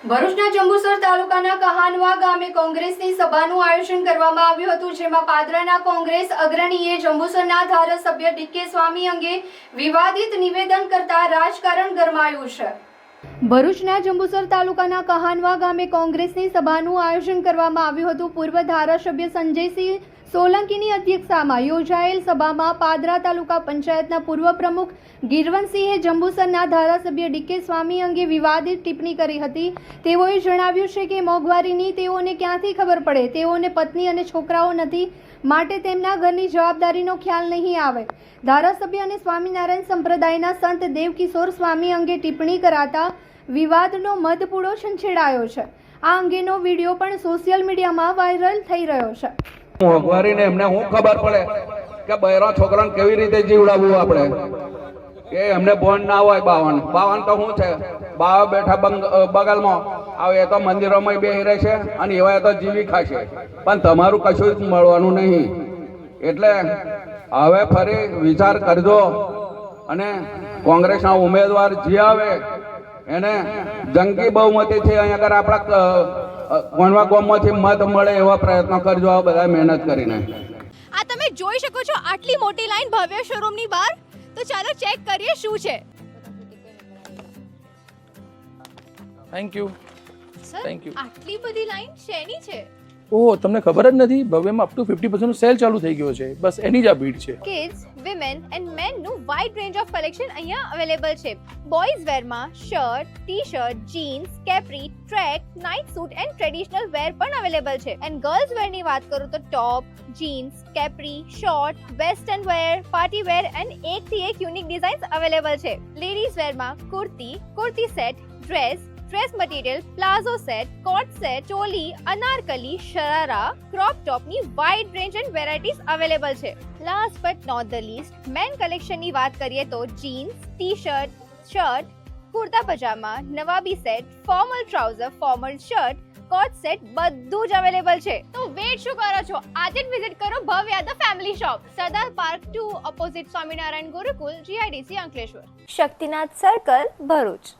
ભરૂચના જંબુસર તાલુકાના કહાનવા ગામે કોંગ્રેસની સભાનું આયોજન કરવામાં આવ્યું હતું, જેમાં પાદરાના કોંગ્રેસ અગ્રણીએ જંબુસરના ધારાસભ્ય ડીકે સ્વામી અંગે વિવાદિત નિવેદન કરતા રાજકારણ ગરમાયું છે। ભરૂચના જંબુસર તાલુકાના કહાનવા ગામે કોંગ્રેસની સભાનું આયોજન કરવામાં આવ્યું હતું। પૂર્વ ધારાસભ્ય સંજયસિંહ સોલંકીની અધ્યક્ષતામાં યોજાયેલ સભામાં પાદરા તાલુકા પંચાયતના પૂર્વ પ્રમુખ ગીરવંતસિંહે જંબુસરના ધારાસભ્ય ડીકે સ્વામી અંગે વિવાદિત ટિપ્પણી કરી હતી। તેઓએ જણાવ્યું છે કે મોંઘવારીની તેઓને ક્યાંથી ખબર પડે, તેઓને પત્ની અને છોકરાઓ નથી, માટે તેમના ઘરની જવાબદારીનો ખ્યાલ નહીં આવે। ધારાસભ્ય અને સ્વામિનારાયણ સંપ્રદાયના સંત દેવકિશોર સ્વામી અંગે ટિપ્પણી કરાતા વિવાદનો મધપૂડો છંછેડાયો છે। આ અંગેનો વિડીયો પણ સોશિયલ મીડિયામાં વાયરલ થઈ રહ્યો છે। મોંઘવારીને એમને શું ખબર પડે કે બૈરા છોકરાને કેવી રીતે જીવડાવવું આપણે, કે એમને ભણ ના હોય। બાવન તો શું છે, બાવા બેઠા બગલમાં આવે એ તો મંદિરોમાં બેસી રહેશે અને એવા તો જીવી ખાશે, પણ તમારું કશું જ મળવાનું નહીં। એટલે હવે ફરી વિચાર કરજો અને કોંગ્રેસના ઉમેદવાર જે આવે એને જંગી બહુમતીથી અહીંયા આગળ આપણા કોણવા ગામમાંથી મત મળે એવા પ્રયત્નો કરજો, આ બધા મહેનત કરીને। આ તમે જોઈ શકો છો આટલી મોટી લાઈન ભવ્ય શોરૂમની બહાર, તો ચાલો ચેક કરીએ શું છે। Thank you sir, Thank you. આટલી બધી લાઈન શેની છે? ઓહ, તમને ખબર જ નથી, ભવ્યમાં અપ ટુ 50% સેલ ચાલુ થઈ ગયો છે, બસ એની જ આ ભીડ છે। કિડ્સ, વિમેન એન્ડ મેન નું વાઇડ રેન્જ ઓફ કલેક્શન અહીંયા અવેલેબલ છે। બોયઝ વેરમાં shirt, T-shirt, jeans, capri, track, night suit and traditional wear પણ અવેલેબલ છે। એન્ડ ગર્લ્સ વેરની વાત કરું તો top, jeans, capri, short, western wear, party wear and એકથી એક યુનિક ડિઝાઇન્સ અવેલેબલ છે। લેડીઝ વેરમાં kurti, kurti set, dress material, palazzo set, coat set, choli, anarkali, sharara, crop ટોપની wide range and varieties available છે। Last but not the least, men કલેક્શનની વાત કરીએ તો jeans, T-shirt, shirt, kurta pyjama, નવાબી set, formal trouser, formal shirt, coat set બધું જ અવેલેબલ છે। તો વેટ શું કરો છો, આજે જ વિઝિટ કરો ભવ્ય the family shop, Sardar park 2 opposite Swaminarayan Gurukul, GIDC Ankleshwar, Shaktinath circle, Bharuch.